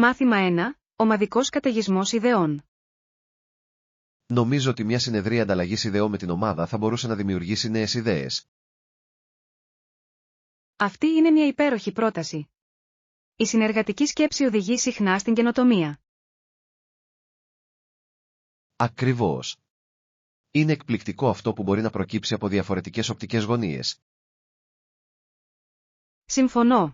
Μάθημα 1. Ομαδικός καταιγισμός ιδεών. Νομίζω ότι μια συνεδρία ανταλλαγής ιδεών με την ομάδα θα μπορούσε να δημιουργήσει νέες ιδέες. Αυτή είναι μια υπέροχη πρόταση. Η συνεργατική σκέψη οδηγεί συχνά στην καινοτομία. Ακριβώς. Είναι εκπληκτικό αυτό που μπορεί να προκύψει από διαφορετικές οπτικές γωνίες. Συμφωνώ.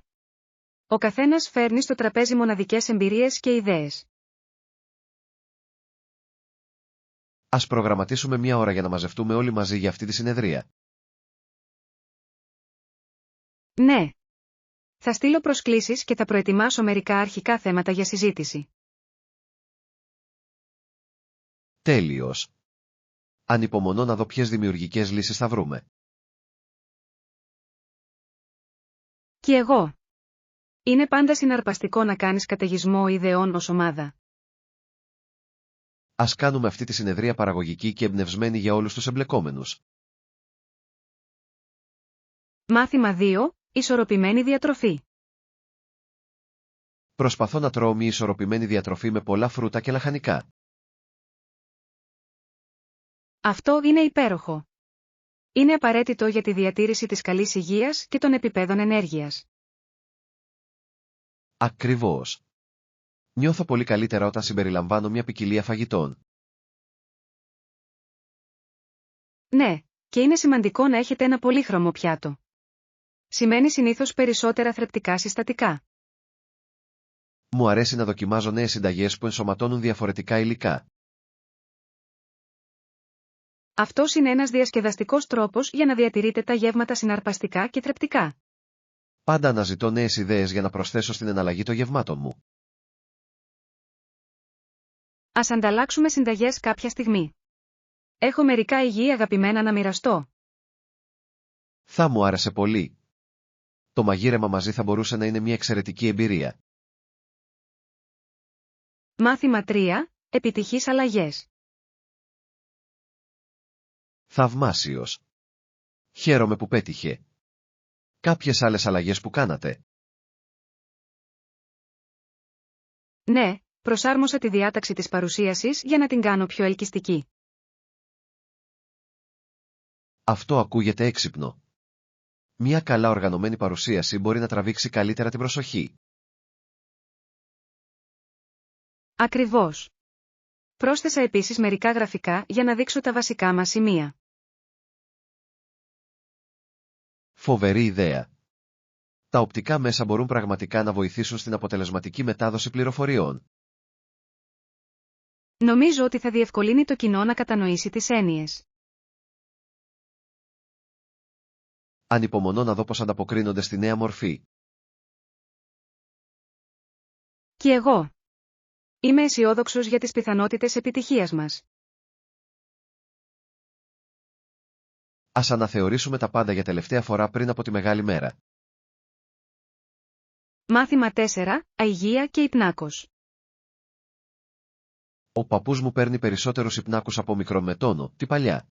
Ο καθένας φέρνει στο τραπέζι μοναδικές εμπειρίες και ιδέες. Ας προγραμματίσουμε μια ώρα για να μαζευτούμε όλοι μαζί για αυτή τη συνεδρία. Ναι. Θα στείλω προσκλήσεις και θα προετοιμάσω μερικά αρχικά θέματα για συζήτηση. Τέλειος. Ανυπομονώ να δω ποιες δημιουργικές λύσεις θα βρούμε. Και εγώ. Είναι πάντα συναρπαστικό να κάνεις καταιγισμό ιδεών ως ομάδα. Ας κάνουμε αυτή τη συνεδρία παραγωγική και εμπνευσμένη για όλους τους εμπλεκόμενους. Μάθημα 2. Ισορροπημένη διατροφή. Προσπαθώ να τρώω μια ισορροπημένη διατροφή με πολλά φρούτα και λαχανικά. Αυτό είναι υπέροχο. Είναι απαραίτητο για τη διατήρηση της καλής υγείας και των επιπέδων ενέργειας. Ακριβώς. Νιώθω πολύ καλύτερα όταν συμπεριλαμβάνω μια ποικιλία φαγητών. Ναι, και είναι σημαντικό να έχετε ένα πολύχρωμο πιάτο. Σημαίνει συνήθως περισσότερα θρεπτικά συστατικά. Μου αρέσει να δοκιμάζω νέες συνταγές που ενσωματώνουν διαφορετικά υλικά. Αυτός είναι ένας διασκεδαστικός τρόπος για να διατηρείτε τα γεύματα συναρπαστικά και θρεπτικά. Πάντα αναζητώ νέες ιδέες για να προσθέσω στην εναλλαγή των γευμάτων μου. Ας ανταλλάξουμε συνταγές κάποια στιγμή. Έχω μερικά υγιή αγαπημένα να μοιραστώ. Θα μου άρεσε πολύ. Το μαγείρεμα μαζί θα μπορούσε να είναι μια εξαιρετική εμπειρία. Μάθημα 3. Επιτυχείς αλλαγές. Θαυμάσιος. Χαίρομαι που πέτυχε. Κάποιες άλλες αλλαγές που κάνατε? Ναι, προσάρμοσα τη διάταξη της παρουσίασης για να την κάνω πιο ελκυστική. Αυτό ακούγεται έξυπνο. Μια καλά οργανωμένη παρουσίαση μπορεί να τραβήξει καλύτερα την προσοχή. Ακριβώς. Πρόσθεσα επίσης μερικά γραφικά για να δείξω τα βασικά μας σημεία. Φοβερή ιδέα. Τα οπτικά μέσα μπορούν πραγματικά να βοηθήσουν στην αποτελεσματική μετάδοση πληροφοριών. Νομίζω ότι θα διευκολύνει το κοινό να κατανοήσει τις έννοιες. Ανυπομονώ να δω πώς ανταποκρίνονται στη νέα μορφή. Και εγώ. Είμαι αισιόδοξος για τις πιθανότητες επιτυχίας μας. Ας αναθεωρήσουμε τα πάντα για τελευταία φορά πριν από τη μεγάλη μέρα. Μάθημα 4. Αιγεία και υπνάκος. Ο παππούς μου παίρνει περισσότερους υπνάκους από μικρόν με τόνο, τι παλιά.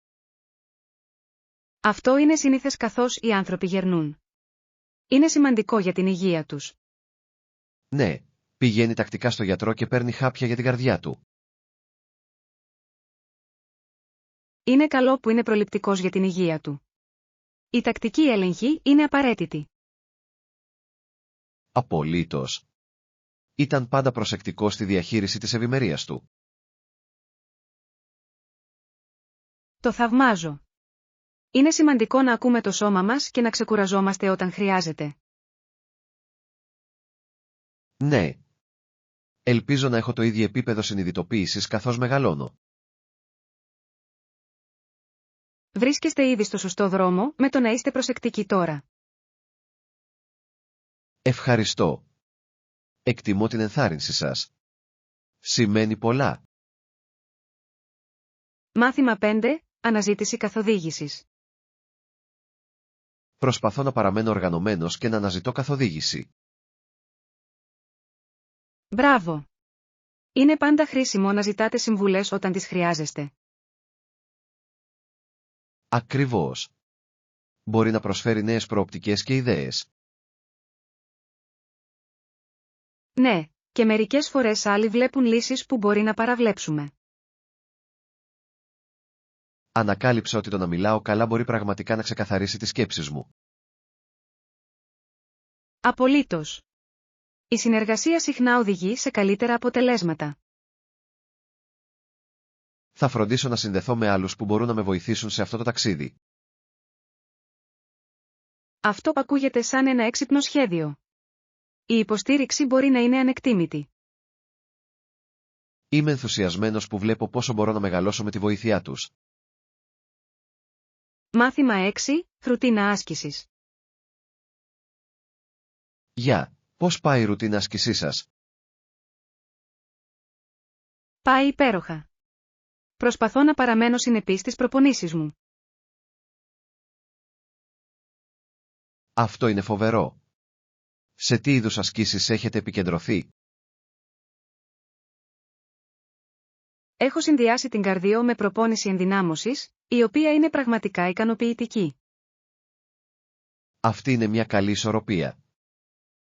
Αυτό είναι συνήθες καθώς οι άνθρωποι γερνούν. Είναι σημαντικό για την υγεία τους. Ναι, πηγαίνει τακτικά στο γιατρό και παίρνει χάπια για την καρδιά του. Είναι καλό που είναι προληπτικός για την υγεία του. Η τακτική έλεγχη είναι απαραίτητη. Απολύτως. Ήταν πάντα προσεκτικός στη διαχείριση της ευημερίας του. Το θαυμάζω. Είναι σημαντικό να ακούμε το σώμα μας και να ξεκουραζόμαστε όταν χρειάζεται. Ναι. Ελπίζω να έχω το ίδιο επίπεδο συνειδητοποίησης καθώς μεγαλώνω. Βρίσκεστε ήδη στο σωστό δρόμο με το να είστε προσεκτικοί τώρα. Ευχαριστώ. Εκτιμώ την ενθάρρυνση σας. Σημαίνει πολλά. Μάθημα 5. Αναζήτηση καθοδήγησης. Προσπαθώ να παραμένω οργανωμένος και να αναζητώ καθοδήγηση. Μπράβο! Είναι πάντα χρήσιμο να ζητάτε συμβουλές όταν τις χρειάζεστε. Ακριβώς. Μπορεί να προσφέρει νέες προοπτικές και ιδέες. Ναι, και μερικές φορές άλλοι βλέπουν λύσεις που μπορεί να παραβλέψουμε. Ανακάλυψα ότι το να μιλάω καλά μπορεί πραγματικά να ξεκαθαρίσει τις σκέψεις μου. Απολύτως. Η συνεργασία συχνά οδηγεί σε καλύτερα αποτελέσματα. Θα φροντίσω να συνδεθώ με άλλους που μπορούν να με βοηθήσουν σε αυτό το ταξίδι. Αυτό ακούγεται σαν ένα έξυπνο σχέδιο. Η υποστήριξη μπορεί να είναι ανεκτήμητη. Είμαι ενθουσιασμένος που βλέπω πόσο μπορώ να μεγαλώσω με τη βοήθειά τους. Μάθημα 6. Ρουτίνα άσκησης. Γεια, πώς πάει η ρουτίνα άσκησή σας? Πάει υπέροχα. Προσπαθώ να παραμένω συνεπής στις προπονήσεις μου. Αυτό είναι φοβερό. Σε τι είδους ασκήσεις έχετε επικεντρωθεί? Έχω συνδυάσει την καρδίο με προπόνηση ενδυνάμωσης, η οποία είναι πραγματικά ικανοποιητική. Αυτή είναι μια καλή ισορροπία.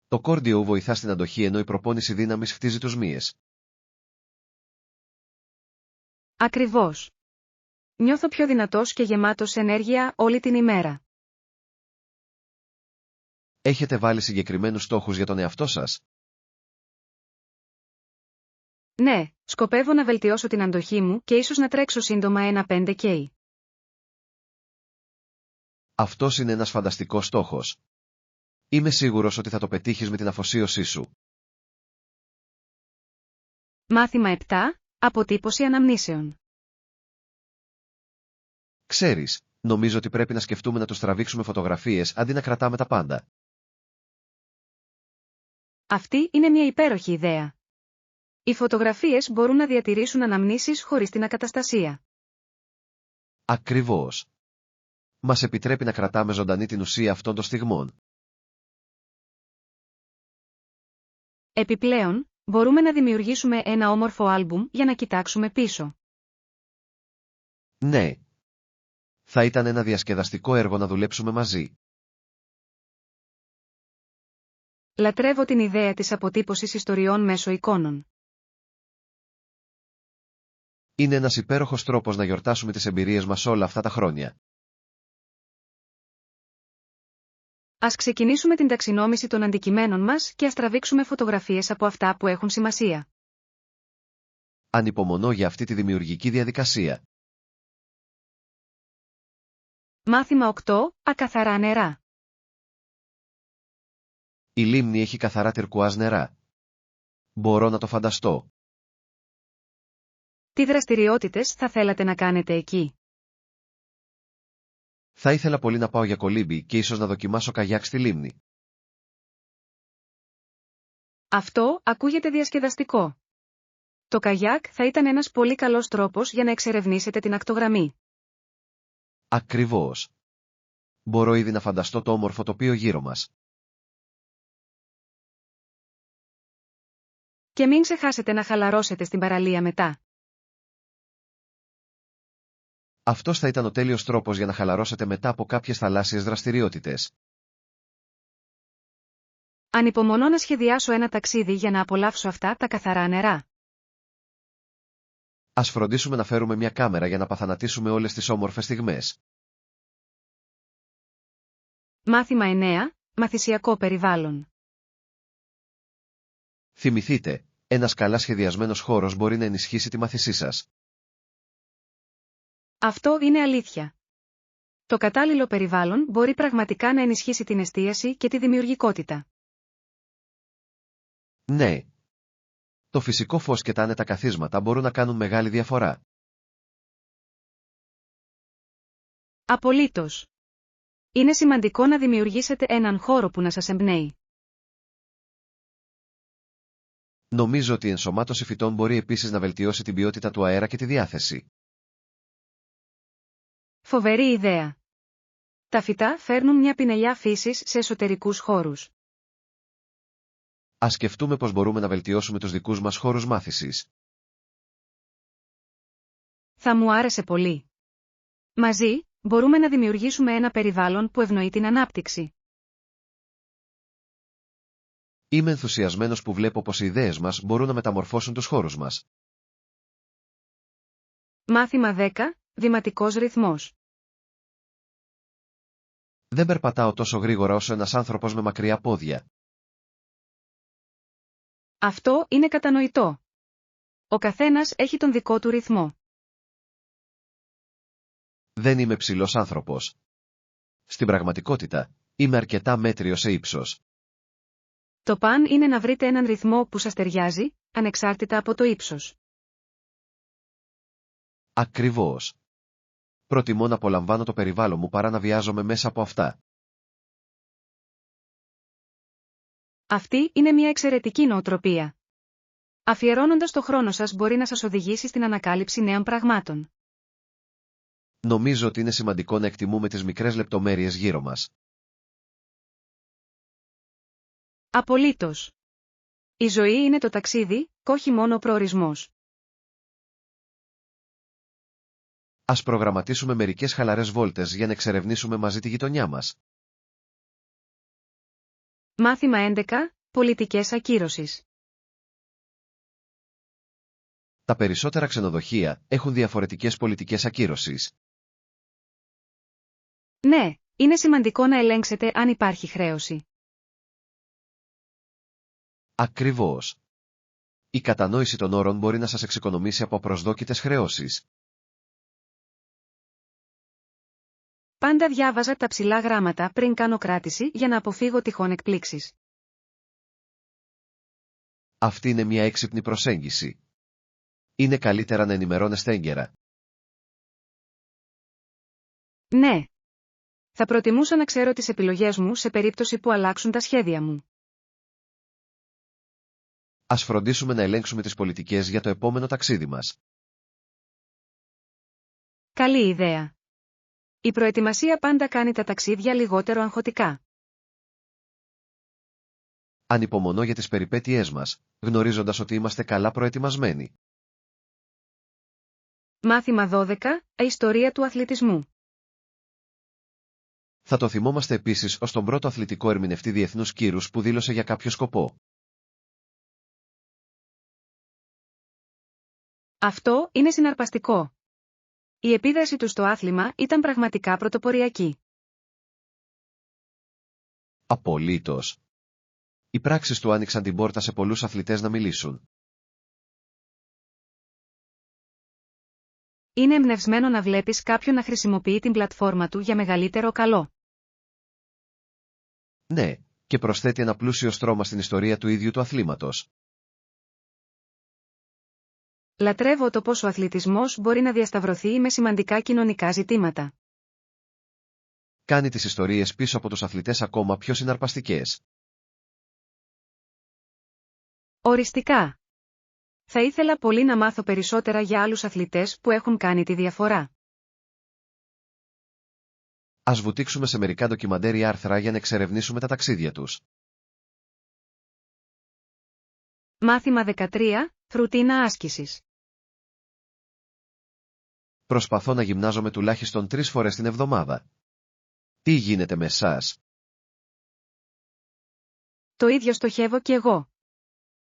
Το κόρντιο βοηθά στην αντοχή ενώ η προπόνηση δύναμης χτίζει τους μύες. Ακριβώς. Νιώθω πιο δυνατός και γεμάτος ενέργεια όλη την ημέρα. Έχετε βάλει συγκεκριμένους στόχους για τον εαυτό σας? Ναι, σκοπεύω να βελτιώσω την αντοχή μου και ίσως να τρέξω σύντομα ένα 5K. Αυτός είναι ένας φανταστικός στόχος. Είμαι σίγουρος ότι θα το πετύχεις με την αφοσίωσή σου. Μάθημα 7. Αποτύπωση αναμνήσεων. Ξέρεις, νομίζω ότι πρέπει να σκεφτούμε να τους τραβήξουμε φωτογραφίες αντί να κρατάμε τα πάντα. Αυτή είναι μια υπέροχη ιδέα. Οι φωτογραφίες μπορούν να διατηρήσουν αναμνήσεις χωρίς την ακαταστασία. Ακριβώς. Μας επιτρέπει να κρατάμε ζωντανή την ουσία αυτών των στιγμών. Επιπλέον, μπορούμε να δημιουργήσουμε ένα όμορφο άλμπουμ για να κοιτάξουμε πίσω. Ναι. Θα ήταν ένα διασκεδαστικό έργο να δουλέψουμε μαζί. Λατρεύω την ιδέα της αποτύπωσης ιστοριών μέσω εικόνων. Είναι ένας υπέροχος τρόπος να γιορτάσουμε τις εμπειρίες μας όλα αυτά τα χρόνια. Ας ξεκινήσουμε την ταξινόμηση των αντικειμένων μας και ας τραβήξουμε φωτογραφίες από αυτά που έχουν σημασία. Ανυπομονώ για αυτή τη δημιουργική διαδικασία. Μάθημα 8. Ακαθαρά νερά. Η λίμνη έχει καθαρά τυρκουάζ νερά. Μπορώ να το φανταστώ. Τι δραστηριότητες θα θέλατε να κάνετε εκεί? Θα ήθελα πολύ να πάω για κολύμπι και ίσως να δοκιμάσω καγιάκ στη λίμνη. Αυτό ακούγεται διασκεδαστικό. Το καγιάκ θα ήταν ένας πολύ καλός τρόπος για να εξερευνήσετε την ακτογραμμή. Ακριβώς. Μπορώ ήδη να φανταστώ το όμορφο τοπίο γύρω μας. Και μην ξεχάσετε να χαλαρώσετε στην παραλία μετά. Αυτός θα ήταν ο τέλειος τρόπος για να χαλαρώσετε μετά από κάποιες θαλάσσιες δραστηριότητες. Ανυπομονώ να σχεδιάσω ένα ταξίδι για να απολαύσω αυτά τα καθαρά νερά. Ας φροντίσουμε να φέρουμε μια κάμερα για να παθανατήσουμε όλες τις όμορφες στιγμές. Μάθημα 9. Μαθησιακό περιβάλλον. Θυμηθείτε, ένας καλά σχεδιασμένος χώρος μπορεί να ενισχύσει τη μάθησή σας. Αυτό είναι αλήθεια. Το κατάλληλο περιβάλλον μπορεί πραγματικά να ενισχύσει την εστίαση και τη δημιουργικότητα. Ναι. Το φυσικό φως και τα άνετα καθίσματα μπορούν να κάνουν μεγάλη διαφορά. Απολύτως. Είναι σημαντικό να δημιουργήσετε έναν χώρο που να σας εμπνέει. Νομίζω ότι η ενσωμάτωση φυτών μπορεί επίσης να βελτιώσει την ποιότητα του αέρα και τη διάθεση. Φοβερή ιδέα. Τα φυτά φέρνουν μια πινελιά φύσης σε εσωτερικούς χώρους. Ας σκεφτούμε πώς μπορούμε να βελτιώσουμε τους δικούς μας χώρους μάθησης. Θα μου άρεσε πολύ. Μαζί, μπορούμε να δημιουργήσουμε ένα περιβάλλον που ευνοεί την ανάπτυξη. Είμαι ενθουσιασμένος που βλέπω πως οι ιδέες μας μπορούν να μεταμορφώσουν τους χώρους μας. Μάθημα 10. Βηματικός ρυθμός. Δεν περπατάω τόσο γρήγορα όσο ένας άνθρωπος με μακριά πόδια. Αυτό είναι κατανοητό. Ο καθένας έχει τον δικό του ρυθμό. Δεν είμαι ψηλός άνθρωπος. Στην πραγματικότητα, είμαι αρκετά μέτριος σε ύψος. Το παν είναι να βρείτε έναν ρυθμό που σας ταιριάζει, ανεξάρτητα από το ύψος. Ακριβώς. Προτιμώ να απολαμβάνω το περιβάλλον μου παρά να βιάζομαι μέσα από αυτά. Αυτή είναι μια εξαιρετική νοοτροπία. Αφιερώνοντας το χρόνο σας μπορεί να σας οδηγήσει στην ανακάλυψη νέων πραγμάτων. Νομίζω ότι είναι σημαντικό να εκτιμούμε τις μικρές λεπτομέρειες γύρω μας. Απολύτως. Η ζωή είναι το ταξίδι, και όχι μόνο ο προορισμός. Ας προγραμματίσουμε μερικές χαλαρές βόλτες για να εξερευνήσουμε μαζί τη γειτονιά μας. Μάθημα 11. Πολιτικές ακύρωσης. Τα περισσότερα ξενοδοχεία έχουν διαφορετικές πολιτικές ακύρωσης. Ναι, είναι σημαντικό να ελέγξετε αν υπάρχει χρέωση. Ακριβώς. Η κατανόηση των όρων μπορεί να σας εξοικονομήσει από απροσδόκητες χρεώσεις. Πάντα διάβαζα τα ψηλά γράμματα πριν κάνω κράτηση για να αποφύγω τυχόν εκπλήξεις. Αυτή είναι μια έξυπνη προσέγγιση. Είναι καλύτερα να ενημερώνεστε έγκαιρα. Ναι. Θα προτιμούσα να ξέρω τις επιλογές μου σε περίπτωση που αλλάξουν τα σχέδια μου. Ας φροντίσουμε να ελέγξουμε τις πολιτικές για το επόμενο ταξίδι μας. Καλή ιδέα. Η προετοιμασία πάντα κάνει τα ταξίδια λιγότερο αγχωτικά. Ανυπομονώ για τις περιπέτειές μας, γνωρίζοντας ότι είμαστε καλά προετοιμασμένοι. Μάθημα 12. Ιστορία του αθλητισμού. Θα το θυμόμαστε επίσης ως τον πρώτο αθλητικό ερμηνευτή διεθνούς κύρους που δήλωσε για κάποιο σκοπό. Αυτό είναι συναρπαστικό. Η επίδραση του στο άθλημα ήταν πραγματικά πρωτοποριακή. Απολύτως. Οι πράξεις του άνοιξαν την πόρτα σε πολλούς αθλητές να μιλήσουν. Είναι εμπνευσμένο να βλέπεις κάποιον να χρησιμοποιεί την πλατφόρμα του για μεγαλύτερο καλό. Ναι, και προσθέτει ένα πλούσιο στρώμα στην ιστορία του ίδιου του αθλήματος. Λατρεύω το πώς ο αθλητισμός μπορεί να διασταυρωθεί με σημαντικά κοινωνικά ζητήματα. Κάνει τις ιστορίες πίσω από τους αθλητές ακόμα πιο συναρπαστικές. Οριστικά. Θα ήθελα πολύ να μάθω περισσότερα για άλλους αθλητές που έχουν κάνει τη διαφορά. Ας βουτήξουμε σε μερικά ντοκιμαντέρ ή άρθρα για να εξερευνήσουμε τα ταξίδια τους. Μάθημα 13. Ρουτίνα άσκησης. Προσπαθώ να γυμνάζομαι τουλάχιστον 3 φορές την εβδομάδα. Τι γίνεται με εσάς? Το ίδιο στοχεύω κι εγώ.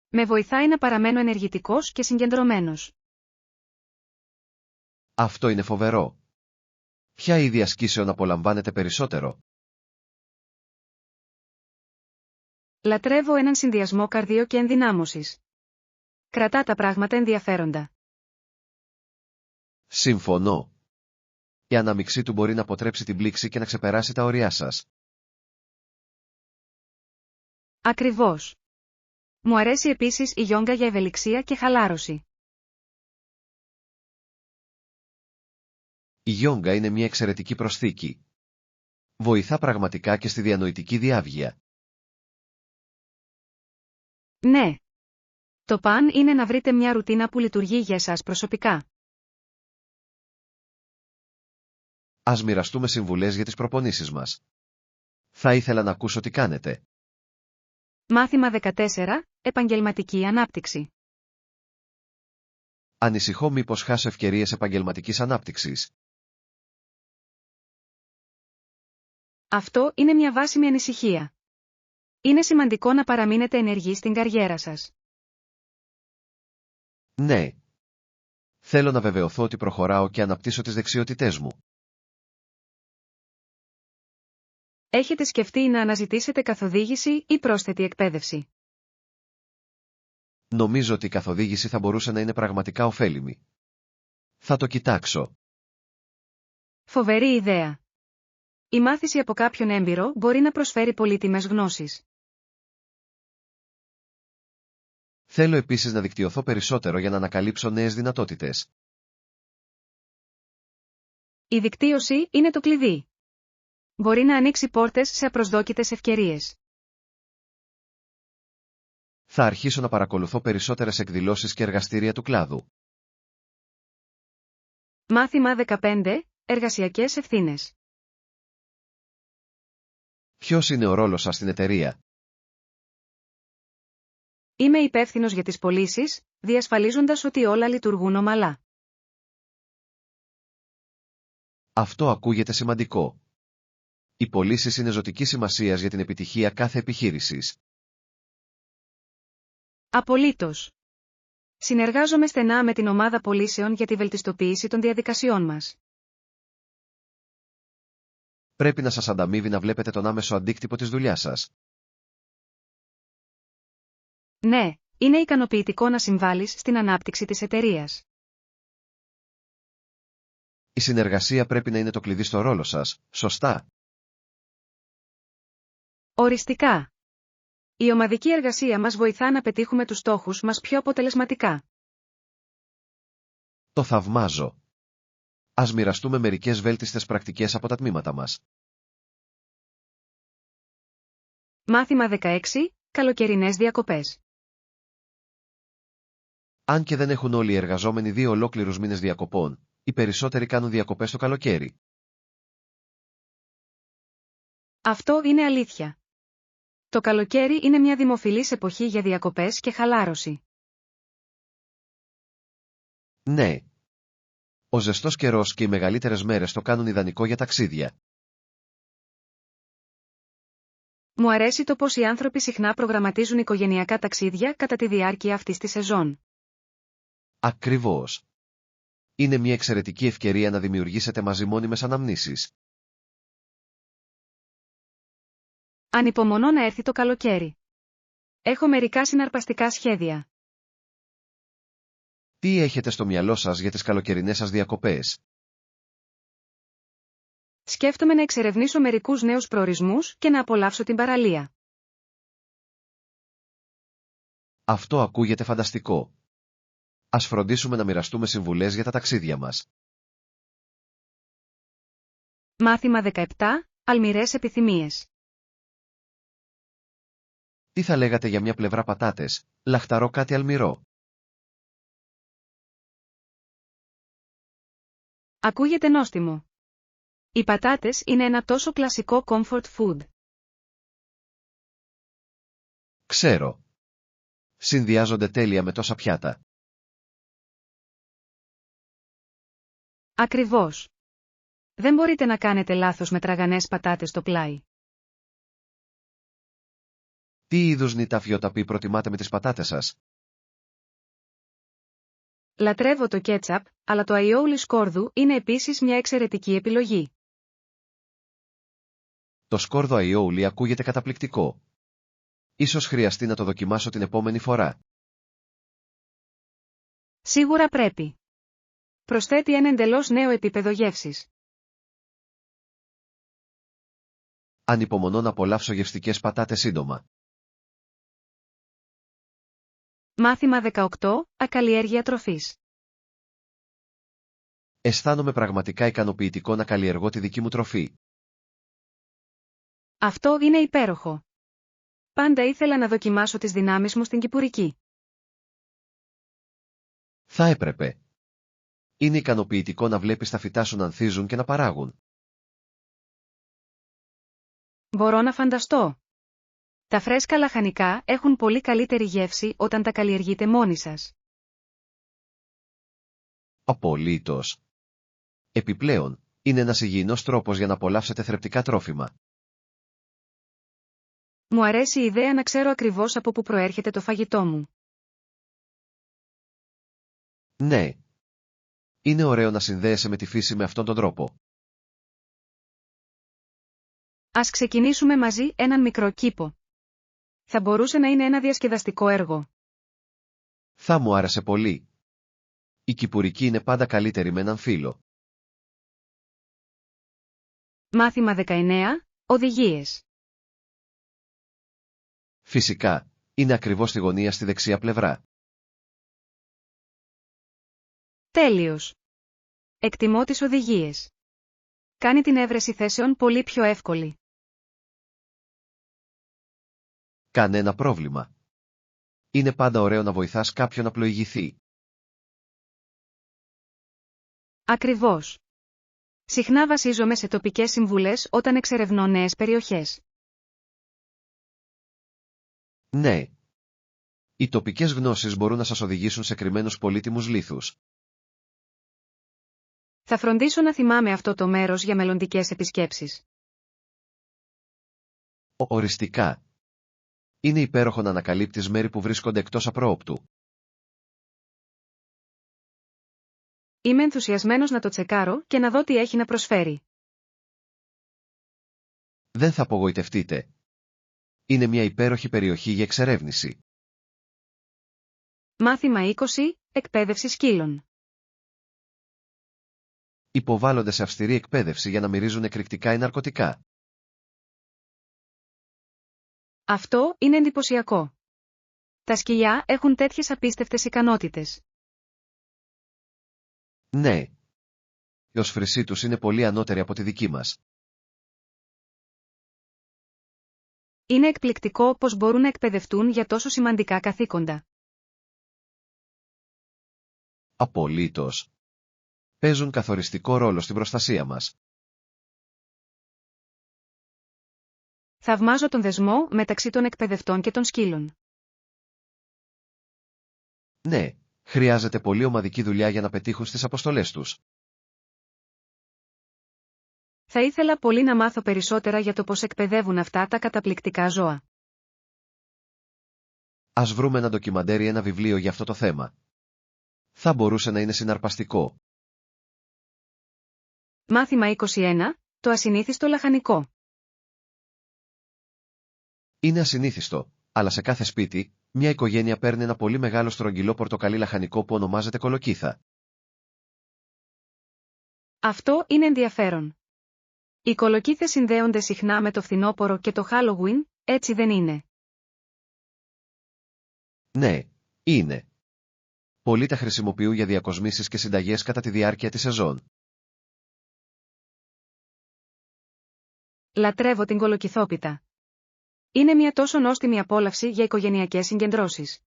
Με βοηθάει να παραμένω ενεργητικός και συγκεντρωμένος. Αυτό είναι φοβερό. Ποια είδη ασκήσεων απολαμβάνετε περισσότερο? Λατρεύω έναν συνδυασμό καρδίο και ενδυνάμωσης. Κρατά τα πράγματα ενδιαφέροντα. Συμφωνώ. Η αναμειξή του μπορεί να αποτρέψει την πλήξη και να ξεπεράσει τα όρια σας. Ακριβώς. Μου αρέσει επίσης η γιόγκα για ευελιξία και χαλάρωση. Η γιόγκα είναι μια εξαιρετική προσθήκη. Βοηθά πραγματικά και στη διανοητική διάβγεια. Ναι. Το παν είναι να βρείτε μια ρουτίνα που λειτουργεί για εσάς προσωπικά. Ας μοιραστούμε συμβουλές για τις προπονήσεις μας. Θα ήθελα να ακούσω τι κάνετε. Μάθημα 14. Επαγγελματική ανάπτυξη. Ανησυχώ μήπως χάσω ευκαιρίες επαγγελματικής ανάπτυξης. Αυτό είναι μια βάσιμη ανησυχία. Είναι σημαντικό να παραμείνετε ενεργοί στην καριέρα σας. Ναι. Θέλω να βεβαιωθώ ότι προχωράω και αναπτύσσω τις δεξιότητές μου. Έχετε σκεφτεί να αναζητήσετε καθοδήγηση ή πρόσθετη εκπαίδευση? Νομίζω ότι η καθοδήγηση θα μπορούσε να είναι πραγματικά ωφέλιμη. Θα το κοιτάξω. Φοβερή ιδέα. Η μάθηση από κάποιον έμπειρο μπορεί να προσφέρει πολύτιμες γνώσεις. Θέλω επίσης να δικτυωθώ περισσότερο για να ανακαλύψω νέες δυνατότητες. Η δικτύωση είναι το κλειδί. Μπορεί να ανοίξει πόρτες σε απροσδόκητες ευκαιρίες. Θα αρχίσω να παρακολουθώ περισσότερες εκδηλώσεις και εργαστήρια του κλάδου. Μάθημα 15. Εργασιακές ευθύνες. Ποιος είναι ο ρόλος σας στην εταιρεία? Είμαι υπεύθυνος για τις πωλήσεις, διασφαλίζοντας ότι όλα λειτουργούν ομαλά. Αυτό ακούγεται σημαντικό. Οι πωλήσεις είναι ζωτικής σημασίας για την επιτυχία κάθε επιχείρησης. Απολύτως. Συνεργάζομαι στενά με την ομάδα πωλήσεων για τη βελτιστοποίηση των διαδικασιών μας. Πρέπει να σας ανταμείβει να βλέπετε τον άμεσο αντίκτυπο της δουλειάς σας. Ναι, είναι ικανοποιητικό να συμβάλλεις στην ανάπτυξη της εταιρείας. Η συνεργασία πρέπει να είναι το κλειδί στο ρόλο σας, σωστά? Οριστικά. Η ομαδική εργασία μας βοηθά να πετύχουμε τους στόχους μας πιο αποτελεσματικά. Το θαυμάζω. Ας μοιραστούμε μερικές βέλτιστες πρακτικές από τα τμήματα μας. Μάθημα 16. Καλοκαιρινές διακοπές. Αν και δεν έχουν όλοι οι εργαζόμενοι 2 ολόκληρους μήνες διακοπών, οι περισσότεροι κάνουν διακοπές το καλοκαίρι. Αυτό είναι αλήθεια. Το καλοκαίρι είναι μια δημοφιλής εποχή για διακοπές και χαλάρωση. Ναι. Ο ζεστός καιρός και οι μεγαλύτερες μέρες το κάνουν ιδανικό για ταξίδια. Μου αρέσει το πως οι άνθρωποι συχνά προγραμματίζουν οικογενειακά ταξίδια κατά τη διάρκεια αυτής της σεζόν. Ακριβώς. Είναι μια εξαιρετική ευκαιρία να δημιουργήσετε μαζί μόνιμες αναμνήσεις. Ανυπομονώ να έρθει το καλοκαίρι. Έχω μερικά συναρπαστικά σχέδια. Τι έχετε στο μυαλό σας για τις καλοκαιρινές σας διακοπές? Σκέφτομαι να εξερευνήσω μερικούς νέους προορισμούς και να απολαύσω την παραλία. Αυτό ακούγεται φανταστικό. Ας φροντίσουμε να μοιραστούμε συμβουλές για τα ταξίδια μας. Μάθημα 17. Αλμυρές επιθυμίες. Τι θα λέγατε για μια πλευρά πατάτες, λαχταρό κάτι αλμυρό? Ακούγεται νόστιμο. Οι πατάτες είναι ένα τόσο κλασικό comfort food. Ξέρω. Συνδυάζονται τέλεια με τόσα πιάτα. Ακριβώς. Δεν μπορείτε να κάνετε λάθος με τραγανές πατάτες στο πλάι. Τι είδους νηταφιοταπή προτιμάτε με τις πατάτες σας? Λατρεύω το κέτσαπ, αλλά το αϊόλι σκόρδου είναι επίσης μια εξαιρετική επιλογή. Το σκόρδο αϊόλι ακούγεται καταπληκτικό. Ίσως χρειαστεί να το δοκιμάσω την επόμενη φορά. Σίγουρα πρέπει. Προσθέτει ένα εντελώς νέο επίπεδο γεύσης. Ανυπομονώ να απολαύσω γευστικές πατάτες σύντομα. Μάθημα 18. Ακαλλιέργεια τροφής. Αισθάνομαι πραγματικά ικανοποιητικό να καλλιεργώ τη δική μου τροφή. Αυτό είναι υπέροχο. Πάντα ήθελα να δοκιμάσω τις δυνάμεις μου στην κυπουρική. Θα έπρεπε. Είναι ικανοποιητικό να βλέπεις τα φυτά σου να ανθίζουν και να παράγουν. Μπορώ να φανταστώ. Τα φρέσκα λαχανικά έχουν πολύ καλύτερη γεύση όταν τα καλλιεργείτε μόνοι σας. Απολύτως. Επιπλέον, είναι ένας υγιεινός τρόπος για να απολαύσετε θρεπτικά τρόφιμα. Μου αρέσει η ιδέα να ξέρω ακριβώς από πού προέρχεται το φαγητό μου. Ναι. Είναι ωραίο να συνδέεσαι με τη φύση με αυτόν τον τρόπο. Ας ξεκινήσουμε μαζί έναν μικρό κήπο. Θα μπορούσε να είναι ένα διασκεδαστικό έργο. Θα μου άρεσε πολύ. Η κυπουρική είναι πάντα καλύτερη με έναν φίλο. Μάθημα 19. Οδηγίες. Φυσικά, είναι ακριβώς στη γωνία στη δεξιά πλευρά. Τέλειος. Εκτιμώ τις οδηγίες. Κάνει την έβρεση θέσεων πολύ πιο εύκολη. Κανένα πρόβλημα. Είναι πάντα ωραίο να βοηθάς κάποιον να πλοηγηθεί. Ακριβώς. Συχνά βασίζομαι σε τοπικές συμβουλές όταν εξερευνώ νέες περιοχές. Ναι. Οι τοπικές γνώσεις μπορούν να σας οδηγήσουν σε κρυμμένους πολύτιμους λίθους. Θα φροντίσω να θυμάμαι αυτό το μέρος για μελλοντικές επισκέψεις. Οριστικά. Είναι υπέροχο να ανακαλύπτεις μέρη που βρίσκονται εκτός απρόοπτου. Είμαι ενθουσιασμένος να το τσεκάρω και να δω τι έχει να προσφέρει. Δεν θα απογοητευτείτε. Είναι μια υπέροχη περιοχή για εξερεύνηση. Μάθημα 20. Εκπαίδευση σκύλων. Υποβάλλονται σε αυστηρή εκπαίδευση για να μυρίζουν εκρηκτικά ή ναρκωτικά. Αυτό είναι εντυπωσιακό. Τα σκυλιά έχουν τέτοιες απίστευτες ικανότητες. Ναι. Η οσφρησή τους είναι πολύ ανώτερη από τη δική μας. Είναι εκπληκτικό πως μπορούν να εκπαιδευτούν για τόσο σημαντικά καθήκοντα. Απολύτως. Παίζουν καθοριστικό ρόλο στην προστασία μας. Θαυμάζω τον δεσμό μεταξύ των εκπαιδευτών και των σκύλων. Ναι, χρειάζεται πολύ ομαδική δουλειά για να πετύχουν στις αποστολές τους. Θα ήθελα πολύ να μάθω περισσότερα για το πώς εκπαιδεύουν αυτά τα καταπληκτικά ζώα. Ας βρούμε ένα ντοκιμαντέρ ή ένα βιβλίο για αυτό το θέμα. Θα μπορούσε να είναι συναρπαστικό. Μάθημα 21. Το ασυνήθιστο λαχανικό. Είναι ασυνήθιστο, αλλά σε κάθε σπίτι, μια οικογένεια παίρνει ένα πολύ μεγάλο στρογγυλό πορτοκαλί λαχανικό που ονομάζεται κολοκύθα. Αυτό είναι ενδιαφέρον. Οι κολοκύθες συνδέονται συχνά με το φθινόπωρο και το Halloween, έτσι δεν είναι? Ναι, είναι. Πολλοί τα χρησιμοποιούν για διακοσμήσεις και συνταγές κατά τη διάρκεια της σεζόν. Λατρεύω την κολοκυθόπιτα. Είναι μια τόσο νόστιμη απόλαυση για οικογενειακές συγκεντρώσεις.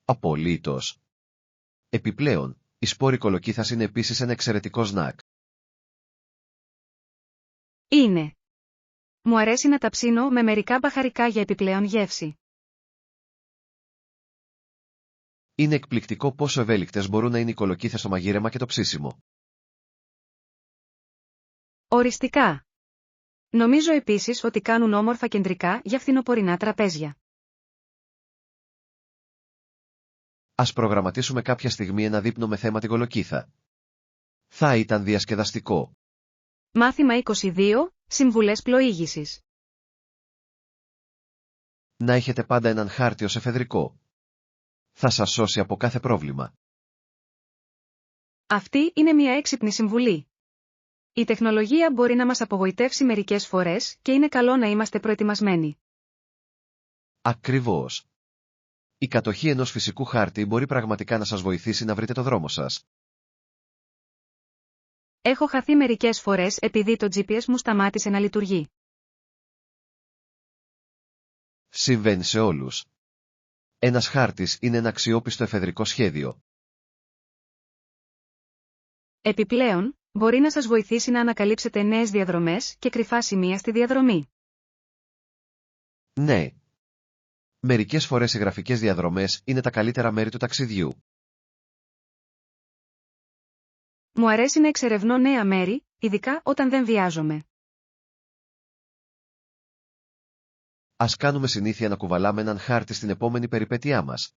Απολύτως. Επιπλέον, η σπόρη κολοκύθας είναι επίσης ένα εξαιρετικό σνακ. Είναι. Μου αρέσει να τα ψήνω με μερικά μπαχαρικά για επιπλέον γεύση. Είναι εκπληκτικό πόσο ευέλικτες μπορούν να είναι οι κολοκύθες στο μαγείρεμα και το ψήσιμο. Οριστικά. Νομίζω επίσης ότι κάνουν όμορφα κεντρικά για φθινοπορεινά τραπέζια. Ας προγραμματίσουμε κάποια στιγμή ένα δείπνο με θέμα την κολοκύθα. Θα ήταν διασκεδαστικό. Μάθημα 22. Συμβουλές πλοήγησης. Να έχετε πάντα έναν χάρτη ως εφεδρικό. Θα σας σώσει από κάθε πρόβλημα. Αυτή είναι μια έξυπνη συμβουλή. Η τεχνολογία μπορεί να μας απογοητεύσει μερικές φορές και είναι καλό να είμαστε προετοιμασμένοι. Ακριβώς. Η κατοχή ενός φυσικού χάρτη μπορεί πραγματικά να σας βοηθήσει να βρείτε το δρόμο σας. Έχω χαθεί μερικές φορές επειδή το GPS μου σταμάτησε να λειτουργεί. Συμβαίνει σε όλους. Ένας χάρτης είναι ένα αξιόπιστο εφεδρικό σχέδιο. Επιπλέον, μπορεί να σας βοηθήσει να ανακαλύψετε νέες διαδρομές και κρυφά σημεία στη διαδρομή. Ναι. Μερικές φορές οι γραφικές διαδρομές είναι τα καλύτερα μέρη του ταξιδιού. Μου αρέσει να εξερευνώ νέα μέρη, ειδικά όταν δεν βιάζομαι. Ας κάνουμε συνήθεια να κουβαλάμε έναν χάρτη στην επόμενη περιπέτειά μας.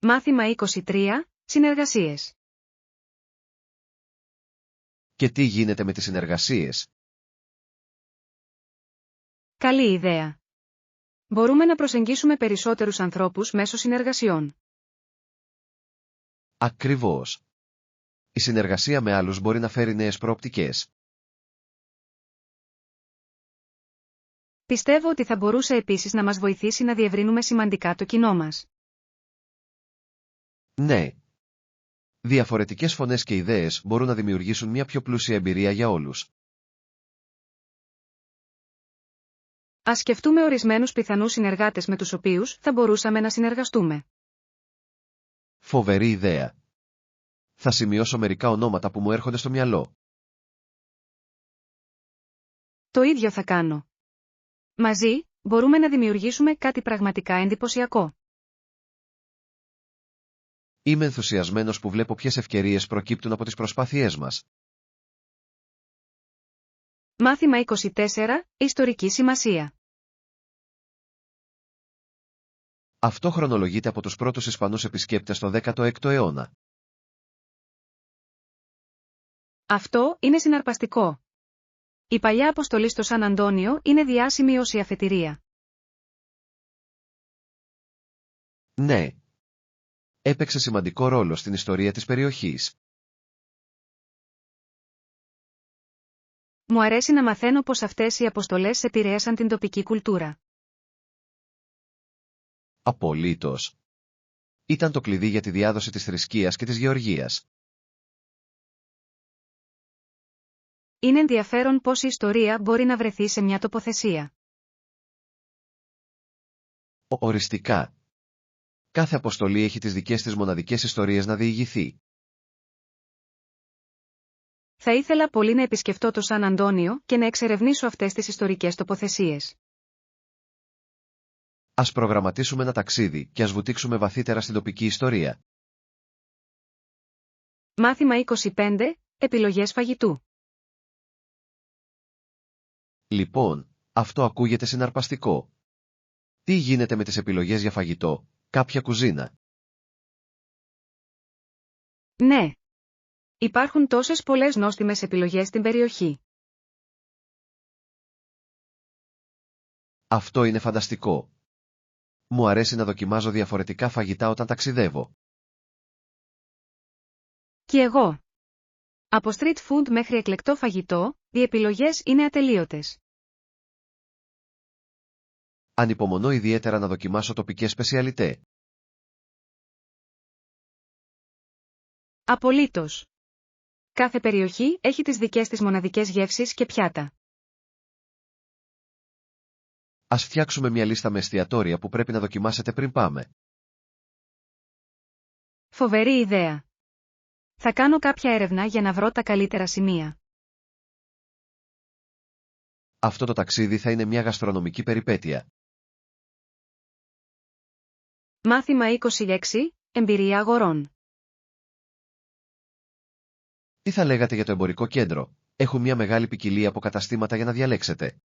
Μάθημα 23. Συνεργασίες. Και τι γίνεται με τις συνεργασίες? Καλή ιδέα. Μπορούμε να προσεγγίσουμε περισσότερους ανθρώπους μέσω συνεργασιών. Ακριβώς. Η συνεργασία με άλλους μπορεί να φέρει νέες προοπτικές. Πιστεύω ότι θα μπορούσε επίσης να μας βοηθήσει να διευρύνουμε σημαντικά το κοινό μας. Ναι. Διαφορετικές φωνές και ιδέες μπορούν να δημιουργήσουν μια πιο πλούσια εμπειρία για όλους. Ας σκεφτούμε ορισμένους πιθανούς συνεργάτες με τους οποίους θα μπορούσαμε να συνεργαστούμε. Φοβερή ιδέα. Θα σημειώσω μερικά ονόματα που μου έρχονται στο μυαλό. Το ίδιο θα κάνω. Μαζί, μπορούμε να δημιουργήσουμε κάτι πραγματικά εντυπωσιακό. Είμαι ενθουσιασμένος που βλέπω ποιες ευκαιρίες προκύπτουν από τις προσπάθειές μας. Μάθημα 24. Ιστορική σημασία. Αυτό χρονολογείται από τους πρώτους Ισπανούς επισκέπτες το 16ο αιώνα. Αυτό είναι συναρπαστικό. Η παλιά αποστολή στο Σαν Αντώνιο είναι διάσημη ως η αφετηρία. Ναι. Έπαιξε σημαντικό ρόλο στην ιστορία της περιοχής. Μου αρέσει να μαθαίνω πως αυτές οι αποστολές επηρέασαν την τοπική κουλτούρα. Απολύτως. Ήταν το κλειδί για τη διάδοση της θρησκείας και της γεωργίας. Είναι ενδιαφέρον πως η ιστορία μπορεί να βρεθεί σε μια τοποθεσία. Οριστικά. Κάθε αποστολή έχει τις δικές της μοναδικές ιστορίες να διηγηθεί. Θα ήθελα πολύ να επισκεφτώ το Σαν Αντώνιο και να εξερευνήσω αυτές τις ιστορικές τοποθεσίες. Ας προγραμματίσουμε ένα ταξίδι και ας βουτήξουμε βαθύτερα στην τοπική ιστορία. Μάθημα 25. Επιλογές φαγητού. Λοιπόν, αυτό ακούγεται συναρπαστικό. Τι γίνεται με τις επιλογές για φαγητό, κάποια κουζίνα? Ναι. Υπάρχουν τόσες πολλές νόστιμες επιλογές στην περιοχή. Αυτό είναι φανταστικό. Μου αρέσει να δοκιμάζω διαφορετικά φαγητά όταν ταξιδεύω. Κι εγώ. Από street food μέχρι εκλεκτό φαγητό, οι επιλογές είναι ατελείωτες. Ανυπομονώ ιδιαίτερα να δοκιμάσω τοπικές σπεσιαλιτέ. Απολύτως. Κάθε περιοχή έχει τις δικές της μοναδικές γεύσεις και πιάτα. Ας φτιάξουμε μια λίστα με εστιατόρια που πρέπει να δοκιμάσετε πριν πάμε. Φοβερή ιδέα. Θα κάνω κάποια έρευνα για να βρω τα καλύτερα σημεία. Αυτό το ταξίδι θα είναι μια γαστρονομική περιπέτεια. Μάθημα 26. Εμπειρία αγορών. Τι θα λέγατε για το εμπορικό κέντρο? Έχουν μια μεγάλη ποικιλία από καταστήματα για να διαλέξετε.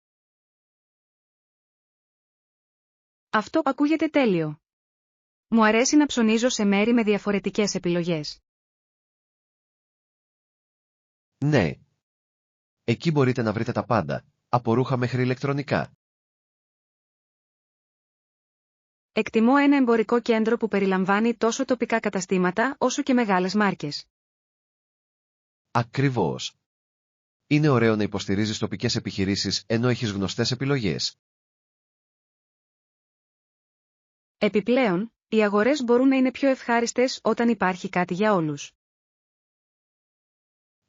Αυτό ακούγεται τέλειο. Μου αρέσει να ψωνίζω σε μέρη με διαφορετικές επιλογές. Ναι. Εκεί μπορείτε να βρείτε τα πάντα, από ρούχα μέχρι ηλεκτρονικά. Εκτιμώ ένα εμπορικό κέντρο που περιλαμβάνει τόσο τοπικά καταστήματα όσο και μεγάλες μάρκες. Ακριβώς. Είναι ωραίο να υποστηρίζεις τοπικές επιχειρήσεις ενώ έχεις γνωστές επιλογές. Επιπλέον, οι αγορές μπορούν να είναι πιο ευχάριστες όταν υπάρχει κάτι για όλους.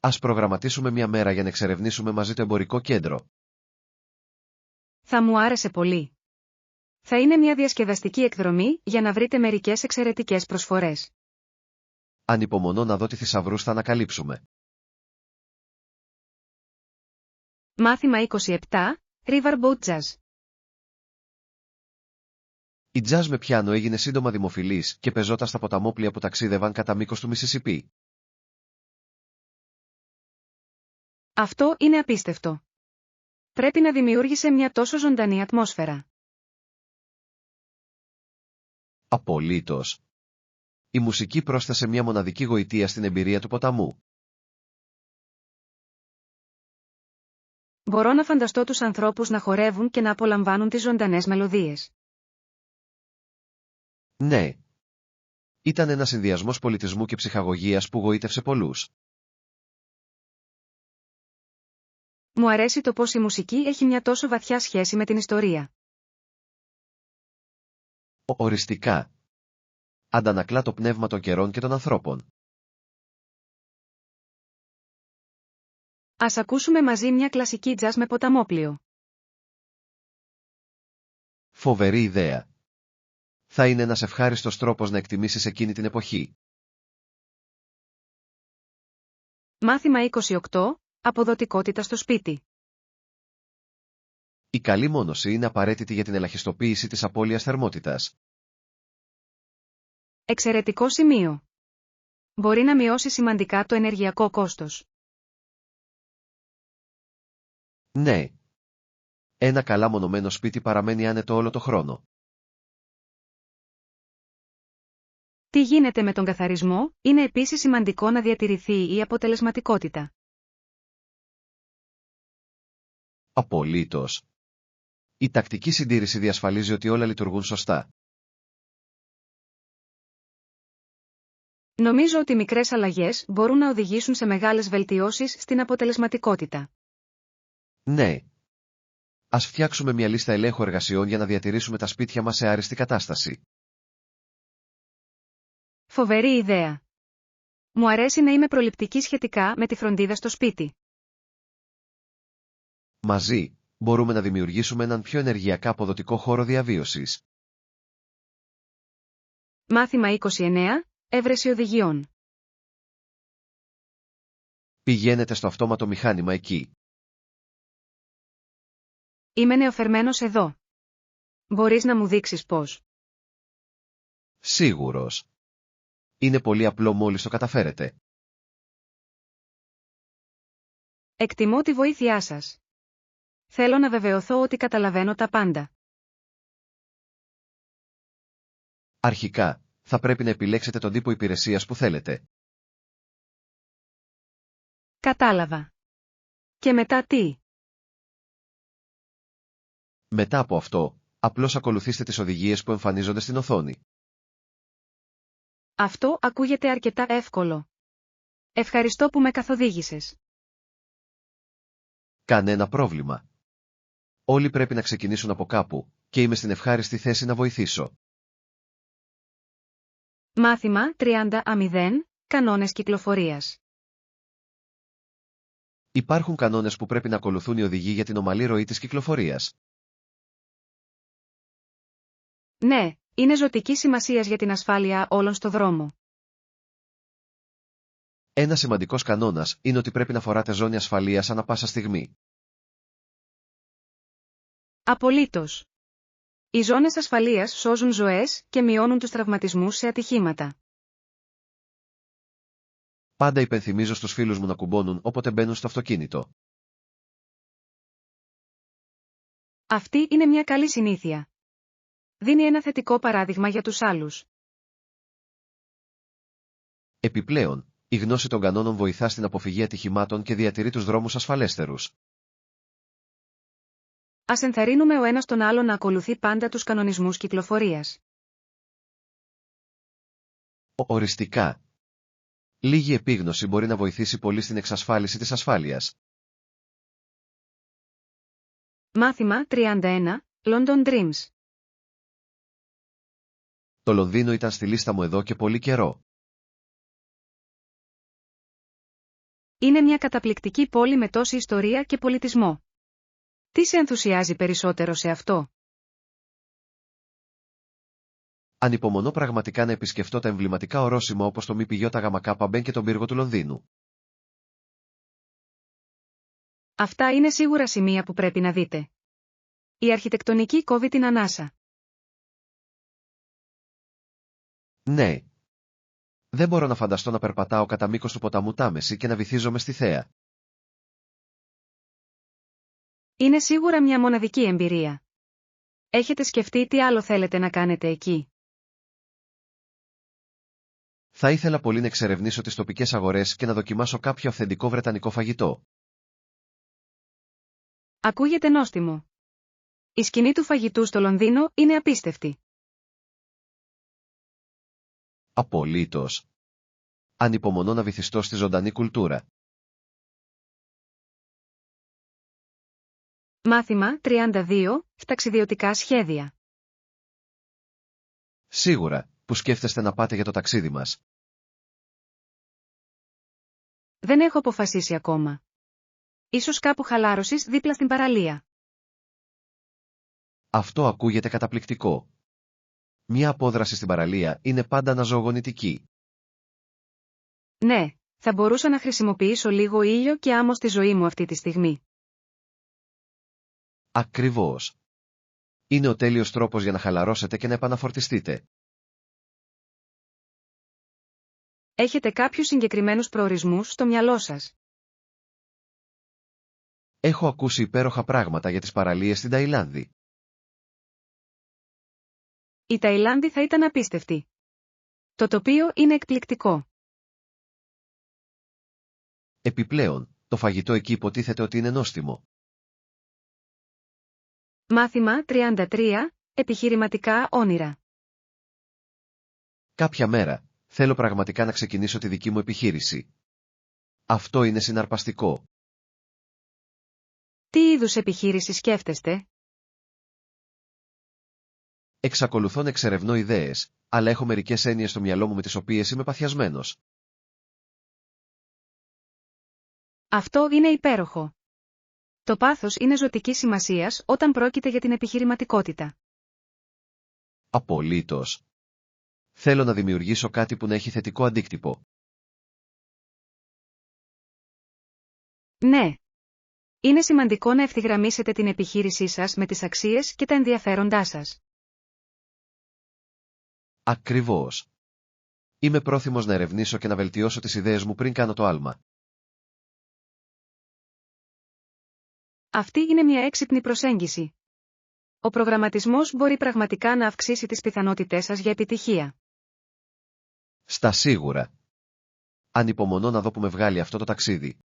Ας προγραμματίσουμε μια μέρα για να εξερευνήσουμε μαζί το εμπορικό κέντρο. Θα μου άρεσε πολύ. Θα είναι μια διασκεδαστική εκδρομή για να βρείτε μερικές εξαιρετικές προσφορές. Ανυπομονώ να δω τι θησαυρούς θα ανακαλύψουμε. Μάθημα 27. Riverboat Jazz. Η jazz με πιάνο έγινε σύντομα δημοφιλής και πεζόταν στα ποταμόπλια που ταξίδευαν κατά μήκος του Μισισιπί. Αυτό είναι απίστευτο. πρέπει να δημιούργησε μια τόσο ζωντανή ατμόσφαιρα. Απολύτως. Η μουσική πρόσθεσε μια μοναδική γοητεία στην εμπειρία του ποταμού. Μπορώ να φανταστώ τους ανθρώπους να χορεύουν και να απολαμβάνουν τις ζωντανές μελωδίες. Ναι. Ήταν ένας συνδυασμός πολιτισμού και ψυχαγωγίας που γοήτευσε πολλούς. Μου αρέσει το πως η μουσική έχει μια τόσο βαθιά σχέση με την ιστορία. Οριστικά. Αντανακλά το πνεύμα των καιρών και των ανθρώπων. Ας ακούσουμε μαζί μια κλασική τζαζ με ποταμόπλιο. Φοβερή ιδέα. Θα είναι ένας ευχάριστος τρόπος να εκτιμήσεις εκείνη την εποχή. Μάθημα 28. Αποδοτικότητα στο σπίτι. Η καλή μόνωση είναι απαραίτητη για την ελαχιστοποίηση της απώλειας θερμότητας. Εξαιρετικό σημείο. Μπορεί να μειώσει σημαντικά το ενεργειακό κόστος. Ναι. Ένα καλά μονωμένο σπίτι παραμένει άνετο όλο το χρόνο. Τι γίνεται με τον καθαρισμό? Είναι επίσης σημαντικό να διατηρηθεί η αποτελεσματικότητα. Απολύτως. Η τακτική συντήρηση διασφαλίζει ότι όλα λειτουργούν σωστά. Νομίζω ότι μικρές αλλαγές μπορούν να οδηγήσουν σε μεγάλες βελτιώσεις στην αποτελεσματικότητα. Ναι. Ας φτιάξουμε μια λίστα ελέγχου εργασιών για να διατηρήσουμε τα σπίτια μας σε άριστη κατάσταση. Φοβερή ιδέα. Μου αρέσει να είμαι προληπτική σχετικά με τη φροντίδα στο σπίτι. Μαζί, μπορούμε να δημιουργήσουμε έναν πιο ενεργειακά αποδοτικό χώρο διαβίωσης. Μάθημα 29. Έβρεση οδηγιών. Πηγαίνετε στο αυτόματο μηχάνημα εκεί. Είμαι νεοφερμένος εδώ. Μπορείς να μου δείξεις πώς? Σίγουρος. Είναι πολύ απλό μόλις το καταφέρετε. Εκτιμώ τη βοήθειά σας. Θέλω να βεβαιωθώ ότι καταλαβαίνω τα πάντα. Αρχικά, θα πρέπει να επιλέξετε τον τύπο υπηρεσίας που θέλετε. Κατάλαβα. Και μετά τι? Μετά από αυτό, απλώς ακολουθήστε τις οδηγίες που εμφανίζονται στην οθόνη. Αυτό ακούγεται αρκετά εύκολο. Ευχαριστώ που με καθοδήγησες. Κανένα πρόβλημα. Όλοι πρέπει να ξεκινήσουν από κάπου, και είμαι στην ευχάριστη θέση να βοηθήσω. Μάθημα 30.0. Κανόνες κυκλοφορίας. Υπάρχουν κανόνες που πρέπει να ακολουθούν οι οδηγοί για την ομαλή ροή της κυκλοφορίας. Ναι, είναι ζωτική σημασίας για την ασφάλεια όλων στο δρόμο. Ένα σημαντικός κανόνας είναι ότι πρέπει να φοράτε ζώνη ασφαλείας ανά πάσα στιγμή. Απολύτως. Οι ζώνες ασφαλείας σώζουν ζωές και μειώνουν τους τραυματισμούς σε ατυχήματα. Πάντα υπενθυμίζω στους φίλους μου να κουμπώνουν όποτε μπαίνουν στο αυτοκίνητο. Αυτή είναι μια καλή συνήθεια. Δίνει ένα θετικό παράδειγμα για τους άλλους. Επιπλέον, η γνώση των κανόνων βοηθά στην αποφυγή ατυχημάτων και διατηρεί τους δρόμους ασφαλέστερους. Ας ενθαρρύνουμε ο ένας τον άλλον να ακολουθεί πάντα τους κανονισμούς κυκλοφορίας. Οριστικά. Λίγη επίγνωση μπορεί να βοηθήσει πολύ στην εξασφάλιση της ασφάλειας. Μάθημα 31. London Dreams. Το Λονδίνο ήταν στη λίστα μου εδώ και πολύ καιρό. Είναι μια καταπληκτική πόλη με τόση ιστορία και πολιτισμό. Τι σε ενθουσιάζει περισσότερο σε αυτό? Ανυπομονώ πραγματικά να επισκεφτώ τα εμβληματικά ορόσημα όπως το ΜΠΙΓΚ και τον πύργο του Λονδίνου. Αυτά είναι σίγουρα σημεία που πρέπει να δείτε. Η αρχιτεκτονική κόβει την ανάσα. Ναι. Δεν μπορώ να φανταστώ να περπατάω κατά μήκος του ποταμού Τάμεση και να βυθίζομαι στη θέα. Είναι σίγουρα μια μοναδική εμπειρία. Έχετε σκεφτεί τι άλλο θέλετε να κάνετε εκεί? Θα ήθελα πολύ να εξερευνήσω τις τοπικές αγορές και να δοκιμάσω κάποιο αυθεντικό βρετανικό φαγητό. Ακούγεται νόστιμο. Η σκηνή του φαγητού στο Λονδίνο είναι απίστευτη. Απολύτως. Ανυπομονώ να βυθιστώ στη ζωντανή κουλτούρα. Μάθημα 32. Ταξιδιωτικά σχέδια. Σίγουρα, που σκέφτεστε να πάτε για το ταξίδι μας? Δεν έχω αποφασίσει ακόμα. Ίσως κάπου χαλάρωσης δίπλα στην παραλία. Αυτό ακούγεται καταπληκτικό. Μια απόδραση στην παραλία είναι πάντα αναζωογονητική. Ναι, θα μπορούσα να χρησιμοποιήσω λίγο ήλιο και άμμο στη ζωή μου αυτή τη στιγμή. Ακριβώς. Είναι ο τέλειος τρόπος για να χαλαρώσετε και να επαναφορτιστείτε. Έχετε κάποιους συγκεκριμένους προορισμούς στο μυαλό σας? Έχω ακούσει υπέροχα πράγματα για τις παραλίες στην Ταϊλάνδη. Η Ταϊλάνδη θα ήταν απίστευτη. Το τοπίο είναι εκπληκτικό. Επιπλέον, το φαγητό εκεί υποτίθεται ότι είναι νόστιμο. Μάθημα 33. Επιχειρηματικά όνειρα. Κάποια μέρα, θέλω πραγματικά να ξεκινήσω τη δική μου επιχείρηση. Αυτό είναι συναρπαστικό. Τι είδους επιχείρηση σκέφτεστε? Εξακολουθώ να εξερευνώ ιδέες, αλλά έχω μερικές έννοιες στο μυαλό μου με τις οποίες είμαι παθιασμένος. Αυτό είναι υπέροχο. Το πάθος είναι ζωτικής σημασίας όταν πρόκειται για την επιχειρηματικότητα. Απολύτως. Θέλω να δημιουργήσω κάτι που να έχει θετικό αντίκτυπο. Ναι. Είναι σημαντικό να ευθυγραμμίσετε την επιχείρησή σας με τις αξίες και τα ενδιαφέροντά σας. Ακριβώς. Είμαι πρόθυμος να ερευνήσω και να βελτιώσω τις ιδέες μου πριν κάνω το άλμα. Αυτή είναι μια έξυπνη προσέγγιση. Ο προγραμματισμός μπορεί πραγματικά να αυξήσει τις πιθανότητές σας για επιτυχία. Στα σίγουρα. Ανυπομονώ να δω που με βγάλει αυτό το ταξίδι.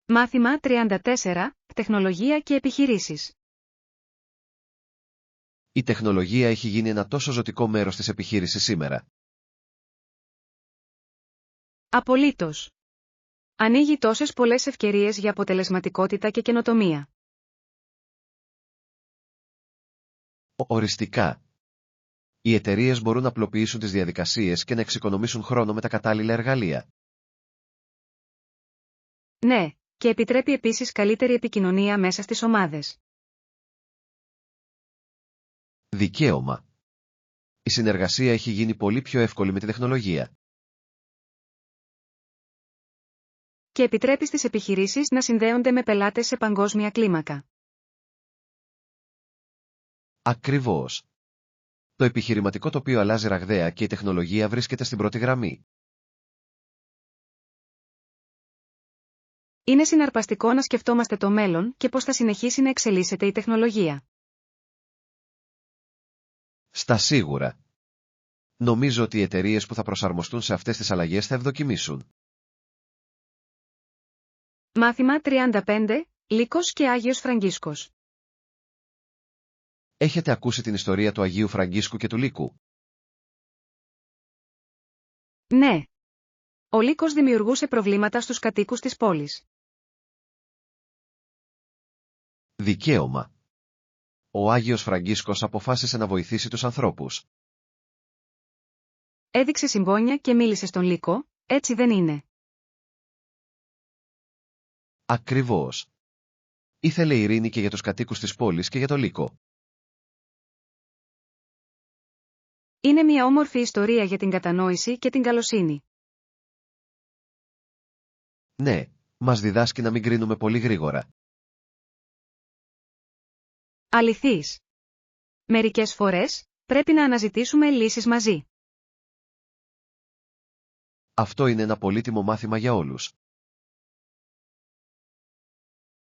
Μάθημα 34. Τεχνολογία και επιχειρήσεις. Η τεχνολογία έχει γίνει ένα τόσο ζωτικό μέρος της επιχείρησης σήμερα. Απολύτως. Ανοίγει τόσες πολλές ευκαιρίες για αποτελεσματικότητα και καινοτομία. Οριστικά. Οι εταιρείες μπορούν να απλοποιήσουν τις διαδικασίες και να εξοικονομήσουν χρόνο με τα κατάλληλα εργαλεία. Ναι, και επιτρέπει επίσης καλύτερη επικοινωνία μέσα στις ομάδες. Δικαίωμα. Η συνεργασία έχει γίνει πολύ πιο εύκολη με τη τεχνολογία. Και επιτρέπει στις επιχειρήσεις να συνδέονται με πελάτες σε παγκόσμια κλίμακα. Ακριβώς. Το επιχειρηματικό τοπίο αλλάζει ραγδαία και η τεχνολογία βρίσκεται στην πρώτη γραμμή. Είναι συναρπαστικό να σκεφτόμαστε το μέλλον και πώς θα συνεχίσει να εξελίσσεται η τεχνολογία. Στα σίγουρα. Νομίζω ότι οι εταιρείες που θα προσαρμοστούν σε αυτές τις αλλαγές θα ευδοκιμήσουν. Μάθημα 35. Λύκος και Άγιος Φραγκίσκος. Έχετε ακούσει την ιστορία του Αγίου Φραγκίσκου και του Λύκου? Ναι. Ο Λύκος δημιουργούσε προβλήματα στους κατοίκους της πόλης. Δικαίωμα. Ο Άγιος Φραγκίσκος αποφάσισε να βοηθήσει τους ανθρώπους. Έδειξε συμπόνια και μίλησε στον Λύκο, έτσι δεν είναι? Ακριβώς. Ήθελε ειρήνη και για τους κατοίκους της πόλης και για το Λύκο. Είναι μια όμορφη ιστορία για την κατανόηση και την καλοσύνη. Ναι, μας διδάσκει να μην κρίνουμε πολύ γρήγορα. Αληθής. Μερικές φορές, πρέπει να αναζητήσουμε λύσεις μαζί. Αυτό είναι ένα πολύτιμο μάθημα για όλους.